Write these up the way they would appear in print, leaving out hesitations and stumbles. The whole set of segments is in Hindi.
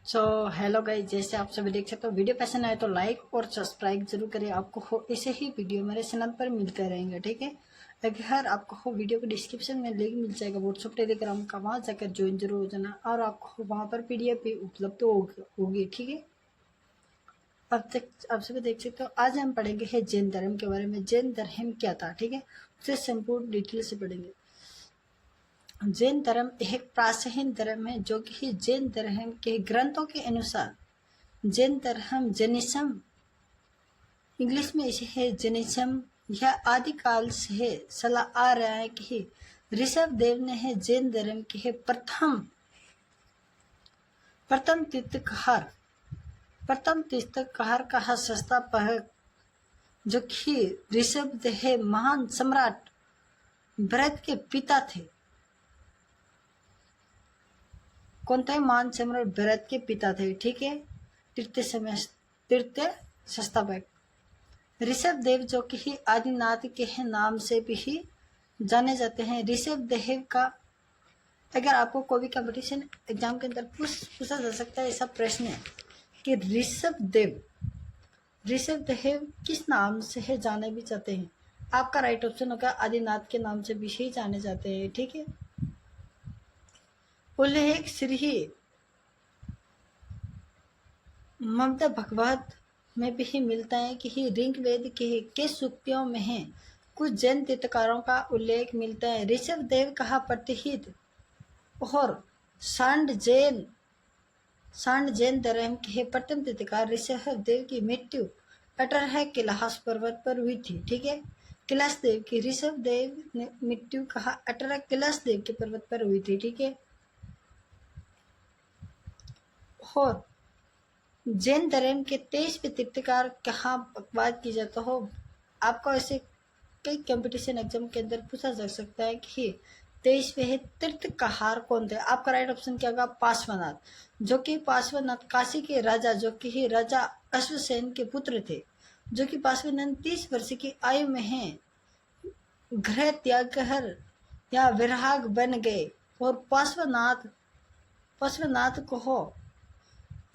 सो हेलो गाइस, जैसे आप सभी देख सकते हो, वीडियो पसंद आए तो लाइक और सब्सक्राइब जरूर करें। आपको हो ऐसे ही वीडियो मेरे चैनल पर मिलते रहेंगे, ठीक है। अगर आपको हो वीडियो के डिस्क्रिप्शन में लिंक मिल जाएगा व्हाट्सएप टेलीग्राम का, वहां जाकर ज्वाइन जरूर हो जाना और आपको वहां पर पीडीएफ भी उपलब्ध होगी, ठीक है। अब तक आप सभी देख सकते हो, आज हम पढ़ेंगे है जैन धर्म के बारे में। जैन धर्म क्या था, ठीक है, उसे संपूर्ण डिटेल से पढ़ेंगे। जैन धर्म एक प्राचीन धर्म है जो कि जैन धर्म के ग्रंथों के अनुसार जैन धर्म जैनिज्म, इंग्लिश में इसे है जैनिज्म, यह आदिकाल से चला आ रहा है कि ऋषभ देव ने है जैन धर्म के है प्रथम तीर्थकार का संस्थापक, जो कि ऋषभ देव महान सम्राट भरत के पिता थे। कौन थे? महान सम्राट भरत के पिता थे, ठीक है। तीर्थ संस्थापक ऋषभ देव, जो कि आदिनाथ के नाम से भी जाने जाते हैं। ऋषभ देव का अगर आपको कोई भी कंपटीशन एग्जाम के अंदर पूछा जा सकता है ऐसा प्रश्न है कि ऋषभ देव किस नाम से है जाने भी जाते हैं। आपका राइट ऑप्शन होगा आदिनाथ के नाम से भी ही जाने जाते हैं, ठीक है। उल्लेख श्री ममता भगवत में भी मिलता है कि ऋग्वेद के सूक्तियों में है कुछ जैन तीर्थकारों का उल्लेख मिलता है। ऋषभ देव का प्रतिहित और सांड जैन धर्म के प्रथम तीर्थकार ऋषभ देव की मृत्यु 18 कैलाश पर्वत पर हुई थी, ठीक है। कैलाश देव की ऋषभ देव ने मृत्यु कहा 18 कैलाश देव के पर्वत पर हुई थी, ठीक है। और जैन धर्म के 23वें तीर्थकार कहाँ बात की जाता हो, आपको ऐसे कई कंपटीशन एग्जाम के अंदर पूछा जा सकता है कि 23वें तीर्थकार कौन थे। आपका राइट ऑप्शन क्या होगा? पार्श्वनाथ, जो कि पार्श्वनाथ काशी के राजा, जो कि राजा अश्वसेन के पुत्र थे, जो कि पार्श्वनाथ 30 वर्ष की आयु में है गृह त्याग कर या विराग बन गए और पार्श्वनाथ को हो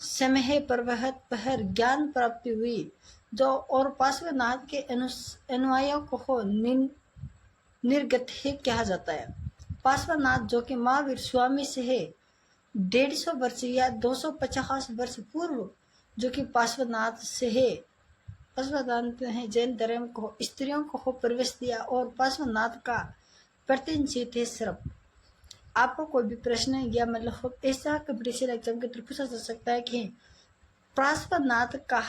समय पर्वत पर ज्ञान प्राप्ति हुई, जो और पार्श्वनाथ के अनुयायियों को निर्गत कहा जाता है। पार्श्वनाथ, जो कि महावीर स्वामी से है 150 वर्ष या 250 वर्ष पूर्व, जो कि पार्श्वनाथ से है, पार्श्वनाथ ने जैन धर्म को स्त्रियों को प्रवेश दिया और पार्श्वनाथ का प्रतिनिधित्व थे सर्प। आपको कोई भी प्रश्न या मतलब ऐसा कंपटीशन एग्जाम के थ्रू पूछा जा सकता है कि पार्श्वनाथ का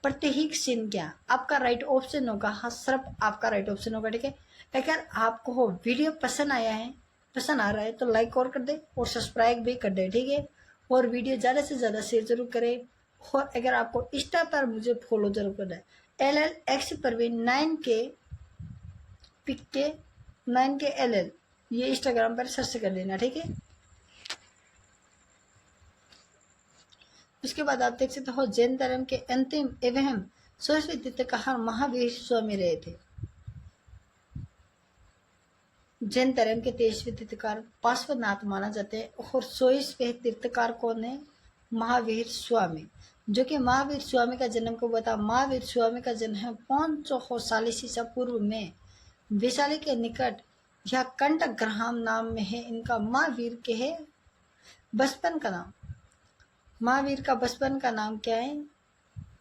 प्रतीक चिन्ह क्या? आपका राइट ऑप्शन होगा हाँ सर्प, आपका राइट ऑप्शन होगा, ठीक है। अगर आपको वीडियो पसंद आ रहा है तो लाइक और कर दे और सब्सक्राइब भी कर दे, ठीक है। और वीडियो ज्यादा से ज्यादा शेयर जरूर करें और अगर आपको इंस्टा पर मुझे फॉलो जरूर करना है, LLX परवीन 9K LL, ये इंस्टाग्राम पर सर्च कर लेना, ठीक है। उसके बाद आप देख सकते हो जैन धर्म के अंतिम एवं 16वें तीर्थकार महावीर स्वामी रहे थे। जैन धर्म के 23वें तीर्थकार पार्श्वनाथ माना जाते हैं और 24वें तीर्थकार कौन है? महावीर स्वामी, जो कि महावीर स्वामी का जन्म कब हुआ था? महावीर स्वामी का जन्म 540 ईसा पूर्व में वैशाली के निकट या कंठग्राम नाम में है। इनका महावीर के है बचपन का नाम, महावीर का बचपन का नाम क्या है?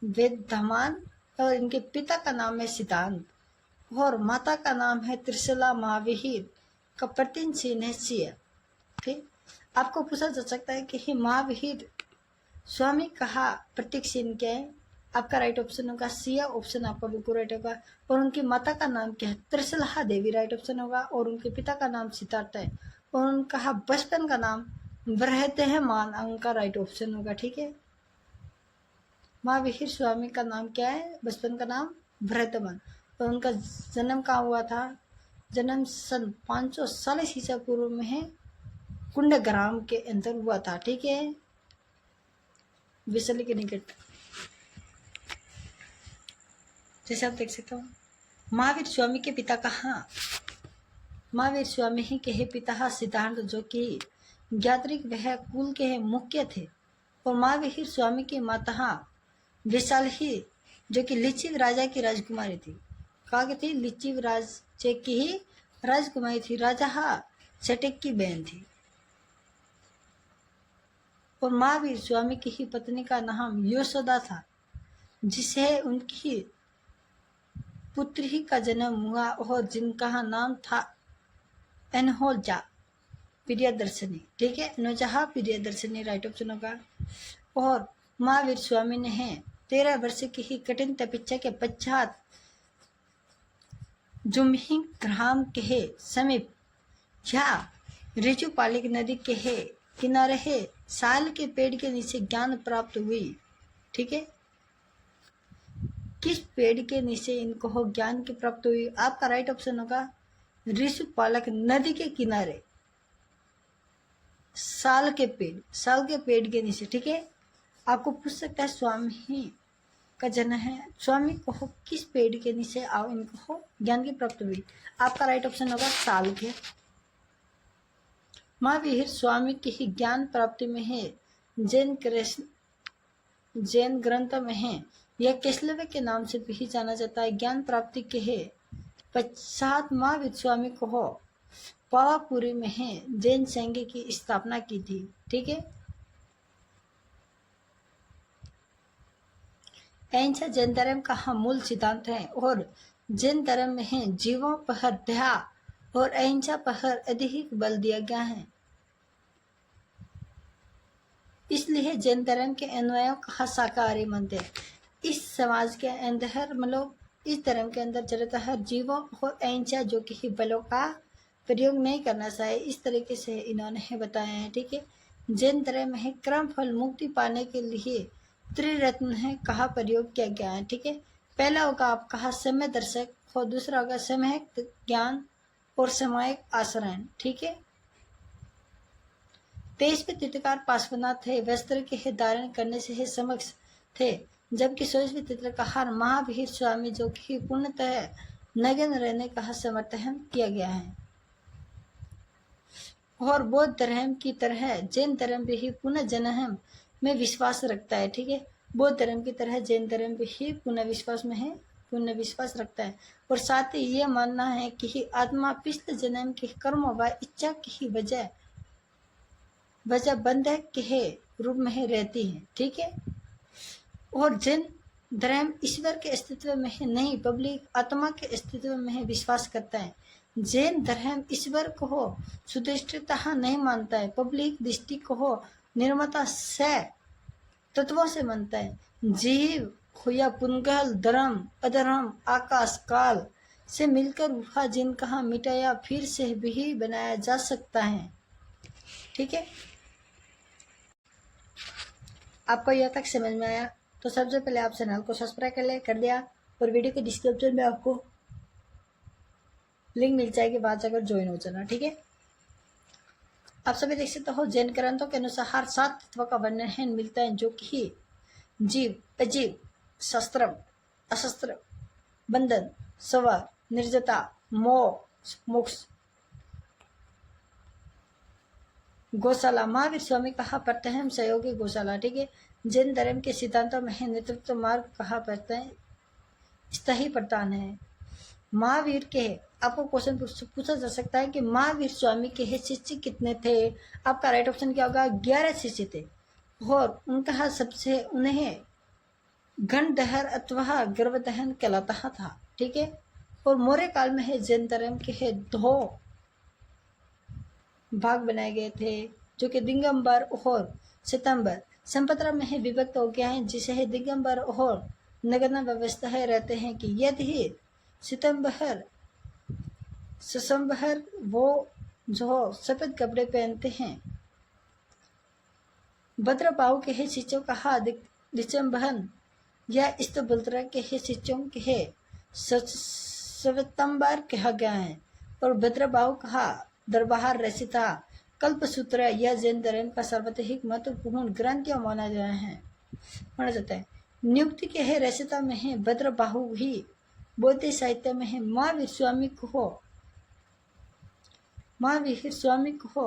वेदधमान, और इनके पिता का नाम है सिद्धांत और माता का नाम है त्रिशला। महावीर का प्रतीक चिन्ह है सिंह, ठीक। आपको पूछा जा सकता है कि महावीर स्वामी का प्रतीक चिन्ह क्या है? आपका राइट ऑप्शन होगा सिया, ऑप्शन आपका बिल्कुल राइट होगा। और उनकी माता का नाम क्या है? त्रिशला देवी, राइट ऑप्शन होगा। और उनके पिता का नाम सिद्धार्थ है और उनका बचपन का नाम बृहते है मान, उनका राइट ऑप्शन होगा, ठीक है। महावीर स्वामी का नाम क्या है? बचपन का नाम बृहतमान। और उनका जन्म कहाँ हुआ था? जन्म सन 540 ईसा पूर्व में है कुंडग्राम के अंदर हुआ था, ठीक है, वैशाली के निकट। जैसे आप देख सकते हो महावीर स्वामी के पिता कहाँ? महावीर स्वामी ही के पिता सिद्धार्थ, जो कि ज्ञात्रिक वह कुल के मुख्य थे और महावीर स्वामी की माता विशाली जो कि लिच्छिव राजा की राजकुमारी थी। कहा कि थी लिच्छिव राज्य की ही राजकुमारी थी, राजा चटक की बहन थी। और महावीर स्वामी की ही पत्नी का नाम यशोदा था, जिसे उनकी पुत्री का जन्म हुआ और जिनका नाम था अनहोजा प्रियदर्शनी। ठीक है, नौजहा प्रियदर्शनी राइट ऑप्शन होगा। और महावीर स्वामी ने 13 वर्ष की ही कठिन तपस्या के पश्चात जुम्हिंग ग्राम के समीप या ऋजुपालिक नदी के किनारे साल के पेड़ के नीचे ज्ञान प्राप्त हुई। ठीक है, किस पेड़ के नीचे इनको ज्ञान की प्राप्त हुई? आपका राइट ऑप्शन होगा ऋषिपालक नदी के किनारे साल के पेड़ के नीचे। ठीक है, आपको पूछ सकता है स्वामी का जन्म है, स्वामी को किस पेड़ के नीचे आओ इनको ज्ञान की प्राप्त हुई? आपका राइट ऑप्शन होगा साल के। महावीर स्वामी की ही ज्ञान प्राप्ति में है जैन ग्रंथ में है, यह केशलवे के नाम से भी जाना जाता है। ज्ञान प्राप्ति के पश्चात महावीर स्वामी को पावापुरी में जैन संघ की स्थापना की थी। ठीक है, अहिंसा जैन धर्म का मूल सिद्धांत है और जैन धर्म में जीवों पर दया और अहिंसा पर अधिक बल दिया गया है। इसलिए जैन धर्म के अन्वयों का शाकाहारी मानते हैं। इस समाज के अंदर मतलब इस धर्म के अंदर ज्यादातर जीवों और अहिंसा जो कि बलों का प्रयोग नहीं करना चाहिए, इस तरीके से इन्होंने बताया है। ठीक है, जैन धर्म में क्रम फल मुक्ति पाने के लिए त्रिरत्न है कहा प्रयोग किया गया है। ठीक है, पहला होगा आपका समय दर्शक और दूसरा होगा समयक ज्ञान और सामयिक आचरण। ठीक है, 23वें तीर्थकार पार्श्वनाथ थे, वस्त्र के धारण करने से समक्ष थे, जबकि 24वें तीर्थकार महावीर स्वामी जो कि पूर्णतः नग्न रहने का समर्थन किया गया है। और बौद्ध धर्म की तरह जैन धर्म भी पुनः जन्म में विश्वास रखता है। ठीक है, बौद्ध धर्म की तरह जैन धर्म भी पुनः विश्वास रखता है और साथ ही यह मानना है कि आत्मा पिछले जन्म के कर्म व इच्छा की वजह बंधक के रूप में रहती है। ठीक है, और जैन धर्म ईश्वर के अस्तित्व में नहीं पब्लिक आत्मा के अस्तित्व में विश्वास करता है। जैन धर्म ईश्वर को सुदृष्टता नहीं मानता है, पब्लिक दृष्टि को निर्मता से तत्वों से मानता है। जीव या पुनगल धर्म अधर्म आकाश काल से मिलकर हुआ जिनका मिटाया फिर से भी बनाया जा सकता है। ठीक है, आपको यह तक समझ में आया तो सबसे पहले आप चैनल को सब्सक्राइब कर दिया और वीडियो के डिस्क्रिप्शन में आपको लिंक मिल जाएगी, बाद जाकर ज्वाइन हो जाना। ठीक है, आप सभी देख सकते हो जैन ग्रंथों के अनुसार 7 तत्वों का वर्णन मिलता है जो कि जीव अजीव शस्त्र अशस्त्र बंधन सवर निर्जता मोक्ष गौशाला। महावीर स्वामी कहा पड़ते हैं सहयोगी गौशाला। ठीक है, जैन धर्म के सिद्धांतों में नेतृत्व मार्ग कहा पड़ता है स्थायी प्रदान है। महावीर के आपको क्वेश्चन पूछा जा सकता है कि महावीर स्वामी के शिष्य कितने थे? आपका राइट ऑप्शन क्या होगा? 11 शिष्य थे और उनका सबसे उन्हें घनदहर अथवा गर्भदहन कहलाता था। ठीक है, और मौर्य काल में जैन धर्म के 2 भाग बनाए गए थे जो कि दिगंबर और सितंबर संपत्रा में विभक्त हो गया है, जिसे दिगंबर और नग्न व्यवस्था रहते हैं कि यदि सितंबर वो जो सफेद कपड़े पहनते हैं। भद्रबाहु के शिष्यों कहा दिसंबहन या स्तबुलत्र के शिष्यों के श्वेतंबर कहा गया है और भद्रबाहु कहा दरबार रसिता कल्पसूत्र यह जैन धर्म का सर्वाधिक महत्वपूर्ण ग्रंथियों माना जाता है। नियुक्ति के है रसिता में है भद्रबाहु ही बौद्ध साहित्य में है। महावीर स्वामी को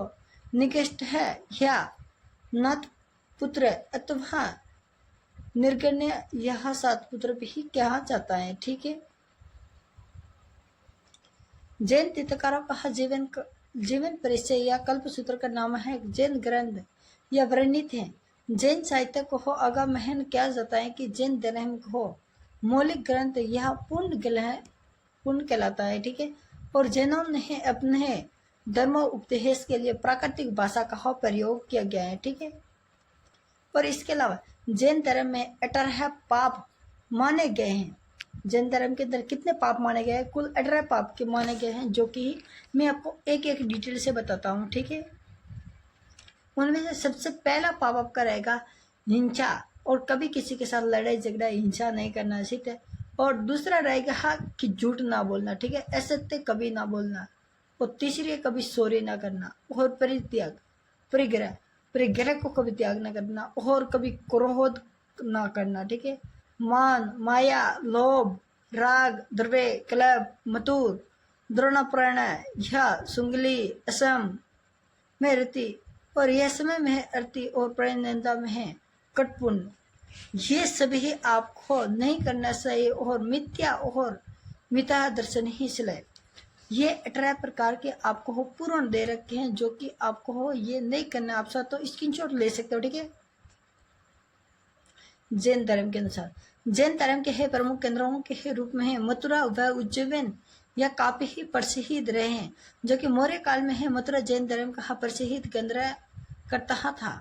निकृष्ट है या नत पुत्र अथवा निर्गण्य यह 7 पुत्र भी कहा जाता है। ठीक है। जैन तीर्थकारों का जीवन परिचय या कल्पसूत्र का नाम है। जैन ग्रंथ या वर्णित है। जैन साहित्य को आगमन किया जाता है कि जैन धर्म को मौलिक ग्रंथ यह पूर्ण कहलाता है। ठीक है। और जैनों ने अपने धर्म उपदेश के लिए प्राकृतिक भाषा का प्रयोग किया गया है। ठीक है। और इसके अलावा जैन धर्म में 18 पाप माने गए हैं। जैन धर्म के अंदर कितने पाप माने गए हैं? कुल 18 पाप के माने गए हैं, जो कि मैं आपको एक एक डिटेल से बताता हूँ। ठीक है। उनमें से सबसे पहला पाप आपका रहेगा हिंसा, और कभी किसी के साथ लड़ाई झगड़ा हिंसा नहीं करना। ठीक है। और दूसरा रहेगा कि झूठ ना बोलना। ठीक है। असत्य कभी ना बोलना। और तीसरी कभी चोरी ना करना। और परित्याग परिग्रह को कभी त्याग ना करना। और कभी क्रोध ना करना। ठीक है। मान, माया, लोभ, राग, द्रव्य, क्लब, मतूर, द्रोणाप्राण, यह सुंगली, असम में रति, और यह समय में है अर्थी, और प्रणता में है कटपुण्य। ये सभी आपको नहीं करना चाहिए, और मिथ्या और मिथा दर्शन ही सिलाए। ये 18 प्रकार के आपको पूर्ण दे रखे हैं, जो कि आपको ये नहीं करना। आप साथ तो स्क्रीनशॉट ले सकते हो। ठीक है। जैन धर्म के अनुसार जैन धर्म के प्रमुख केंद्रों के रूप में है मथुरा व उज्जैन या काफी ही प्रसिद्ध रहे हैं, जो कि मौर्य काल में है मथुरा जैन धर्म का प्रसिद्ध केंद्र करता था।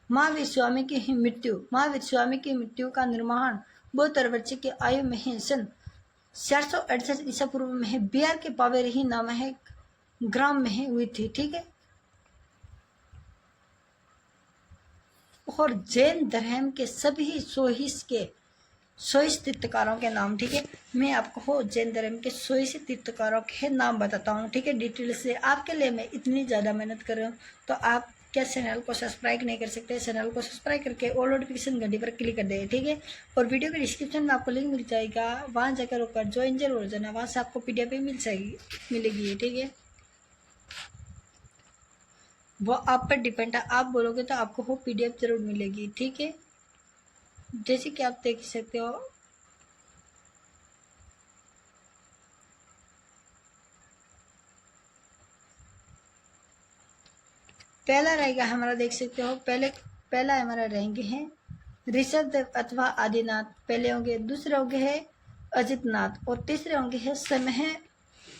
महावीर स्वामी की मृत्यु का निर्माण 72 वर्ष की आयु में है सन 468 ईसा पूर्व में है बिहार के पावेरी नाम है ग्राम में हुई थी। ठीक है। और जैन धर्म के सभी 100 तीर्थकारों के नाम। ठीक है। मैं आपको जैन धर्म के 100 तीर्थकारों के नाम बताता हूँ। ठीक है। डिटेल से आपके लिए मैं इतनी ज़्यादा मेहनत कर रहा हूँ, तो आप क्या चैनल को सब्सक्राइब नहीं कर सकते? चैनल को सब्सक्राइब करके ऑल नोटिफिकेशन घंटी पर क्लिक कर दें। ठीक है। और वीडियो के डिस्क्रिप्शन में आपको लिंक मिल जाएगा, वहाँ जाकर होकर ज्वाइन जरूर हो जाना, वहाँ से आपको PDF भी मिलेगी। ठीक है। वो आप पर डिपेंड है, आप बोलोगे तो आपको वो PDF जरूर मिलेगी। ठीक है। जैसे कि आप देख सकते हो, पहला रहेगा हमारा, देख सकते हो, पहला हमारा रहेंगे हैं ऋषभदेव अथवा आदिनाथ, पहले होंगे। दूसरे होंगे है अजितनाथ, और तीसरे होंगे है समय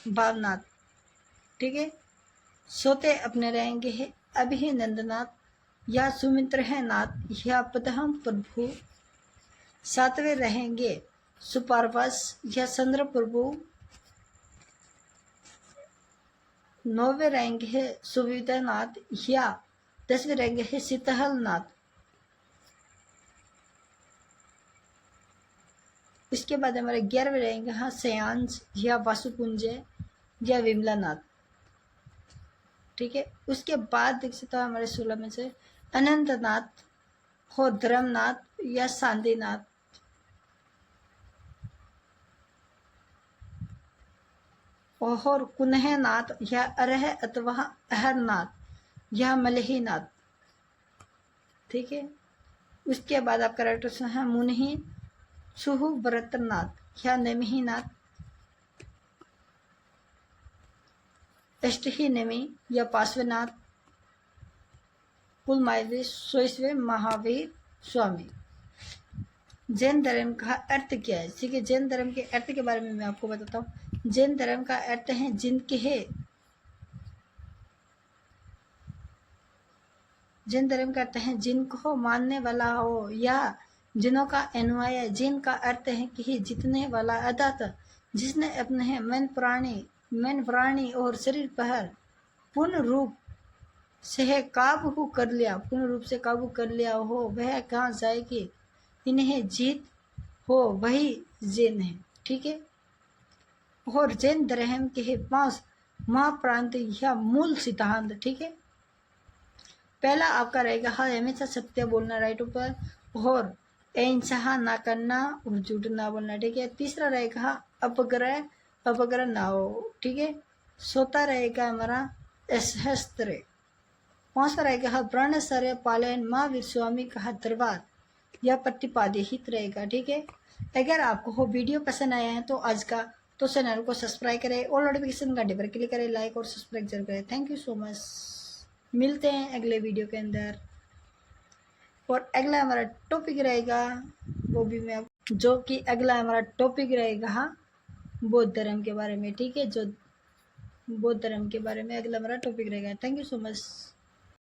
भावनाथ। ठीक है। सोते अपने रहेंगे है अभिनंदनाथ या सुमित्र है नाथ या पदम प्रभु। सातवें रहेंगे सुपार्वस या चंद्र प्रभु। 9वें रहेंगे है सुविधानाथ या 10वें रहेंगे है शीतहलनाथ। इसके बाद हमारे 11वें रहेंगे हाँ सयांश या वासुपुंजय या विमलानाथ। ठीक है। उसके बाद देख सकते हो हमारे 16 में से अनंतनाथ हो धर्मनाथ या शांतिनाथ। और कुन्हनाथ या अरह अथवा अहरनाथ या मलहीनाथ। ठीक है। उसके बाद आपका राइट ऑप्शन है मुनि सुहु व्रतनाथ या नमीनाथ, अष्टही नमी या पार्श्वनाथ। कुल मायवे 100वें महावीर स्वामी। जैन धर्म का अर्थ क्या है? ठीक है। जैन धर्म के अर्थ के बारे में मैं आपको बताता हूँ। जैन धर्म का अर्थ है जिनके है, जैन धर्म का अर्थ है जिनको मानने वाला हो या जिनों का अनुयायी। जिन का अर्थ है कि जीतने वाला, अर्थात जिसने अपने मन प्राणी और शरीर पर पूर्ण रूप से काबू कर लिया हो, वह कहाँ जाए कि इन्हें जीत हो, वही जैन है। ठीक है। और जैन धर्म के 5 महाप्रांत या मूल सिद्धांत। ठीक है। पहला आपका रहेगा हमेशा सत्य बोलना, राइट ऊपर, और अहिंसा ना करना और झूठ ना बोलना। ठीक है। तीसरा रहेगा अपग्रह ना हो। ठीक है। चौथा रहेगा हमारा शस्त्र। 5वां रहेगा ब्रह्मचर्य पालन महावीर स्वामी का दरबार, यह प्रतिपादित रहेगा। ठीक है, अगर आपको वो वीडियो पसंद आया है तो आज का तो चैनल को सब्सक्राइब करें और नोटिफिकेशन घंटे पर क्लिक करें, लाइक और सब्सक्राइब जरूर करें। थैंक यू सो मच, मिलते हैं अगले वीडियो के अंदर। और अगला हमारा टॉपिक रहेगा वो भी मैं जो कि अगला हमारा टॉपिक रहेगा बौद्ध धर्म के बारे में। ठीक है, जो बौद्ध धर्म के बारे में अगला हमारा टॉपिक रहेगा। Thank you so much.